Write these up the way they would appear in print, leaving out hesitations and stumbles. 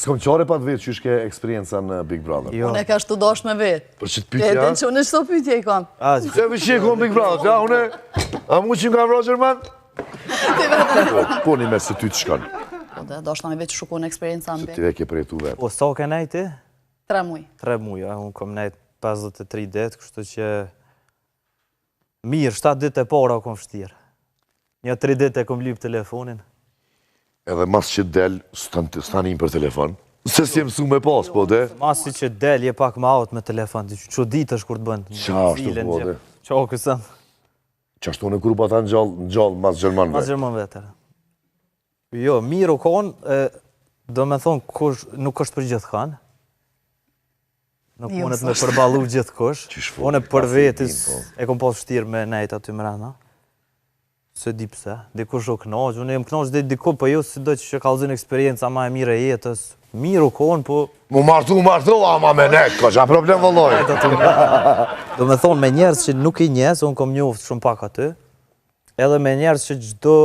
S'kom qare pa të vetë që ishke eksperienca në Big Brother. Unë e ka shtu dosh me vetë. Për që të pytja? E që unë shto pytje i kam. Që vë që e kom Big Brother? Ja, une, a mu që nga Roger Man? Po një mërë se ty të shkanë. Po dhe, dosh në me vetë që shuku në eksperienca në Se ti e ke përjetu vetë. Po, sa ke nejt ti? 3 muj. 3 muj, unë kom nejt 53 dit, kështu që... Mirë, 7 dit e para kom shtirë. Një 3 dit e kom lyp telefonin. Edhe mas që del, s'tanim për telefon. Se si mësu me pas, po dhe? Mas që del, je pak ma aut me telefon, që ditë është kur të bënd. Qa është të po dhe? Qa kësën? Qa është të në grupa ta në gjallë mas Gjerman Mas Gjerman vetër. Jo, mirë u konë, do me thonë, nuk është për gjithë kanë. Nuk mundet me përbalu gjithë kush. Unë për vetis e kom pas shtirë me nejt aty më rana. Se di pëse, dikush o knaq, unë jem knaq dhe diko, po jo si do që kalëzën eksperienca ma e mire e jetës. Mirë u konë, po... Mu martu, ama me nek, ka qa problem vëlloj. Do me thonë, me njerës që nuk i njes, unë kom njoftë shumë pak aty, edhe me njerës që gjdo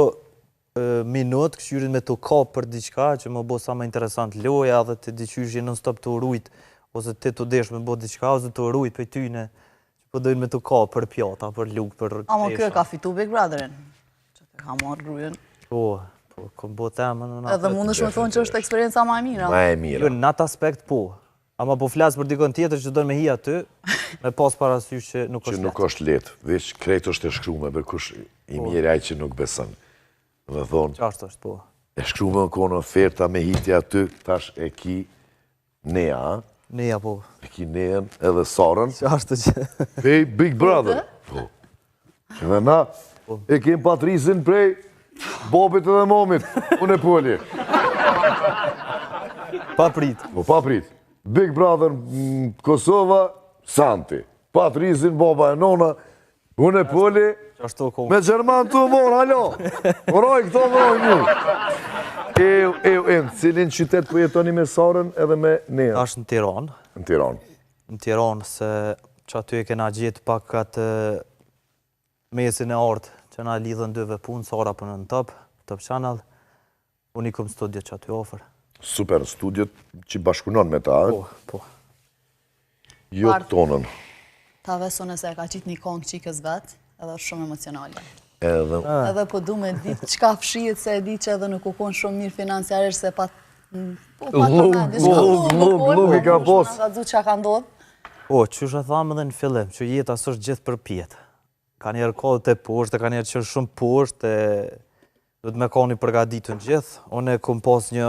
minut këshyrin me të ka për diqka, që më bo sa më interesant loja, dhe të diqysh në stop të urujt, ose ti të desh me bo diqka, ose të urujt për tyne, që po dojnë me të ka për pjata, për luk, për tesha. Amo kjo ka fitu Big Brotherin. Ka marrë grujen. Po, kom bo temën në natë. Edhe mund është me thonë që është eksperienca ma e mira. Ma e mira. Jo, në atë aspekt po. Ama po flasë për dikon tjetër që do me hi aty, me pas parasysh që nuk është letë. Që nuk është letë, veç krejt është e shkrume, për kush i mirë aj që nuk beson. Dhe thonë, Qashtë është, po. e shkrume në konë oferta me hitja aty, tash e ki Nea, Neja, po. e ki Neën edhe Sarën, Qashtë që... pej Big Brother. Po. Që dhe na, e kem Patrisin prej Bobit edhe Momit, unë e poli. Pa prit. Po, pa prit. Big Brother Kosova, Santi. Patrisin, Boba e Nona, unë e poli. Qashtë ko... Me Gjerman të morë, halo. Moroj këto moroj një. Në cilin qytet po jetoni me Sarën edhe me Nea? Ashtë në Tiranë. Në Tiranë. Në Tiranë, se që aty e kena gjithë pak atë mesin e artë që na lidhën dyve punë, Sara për në Top Channel, unë i kom studiet që aty ofër. Super, studiet që bashkunon me ta, Po, po. jo tonën. Ta vesone se ka qitë një kongë qikës vetë, edhe është shumë emocionale. Edhe Edhe po du me ditë qka fshijet se e di që edhe nuk u konë shumë mirë financiarisht se pat... Luk i ka pos. Ka dzu që ka ndodhë. Po, që shë thamë edhe në fillim, që jeta është gjithë për pjetë. Ka njerë kohët e poshtë, ka njerë që shumë poshtë, do të me ka një përgaditën gjithë. Unë e kom pas një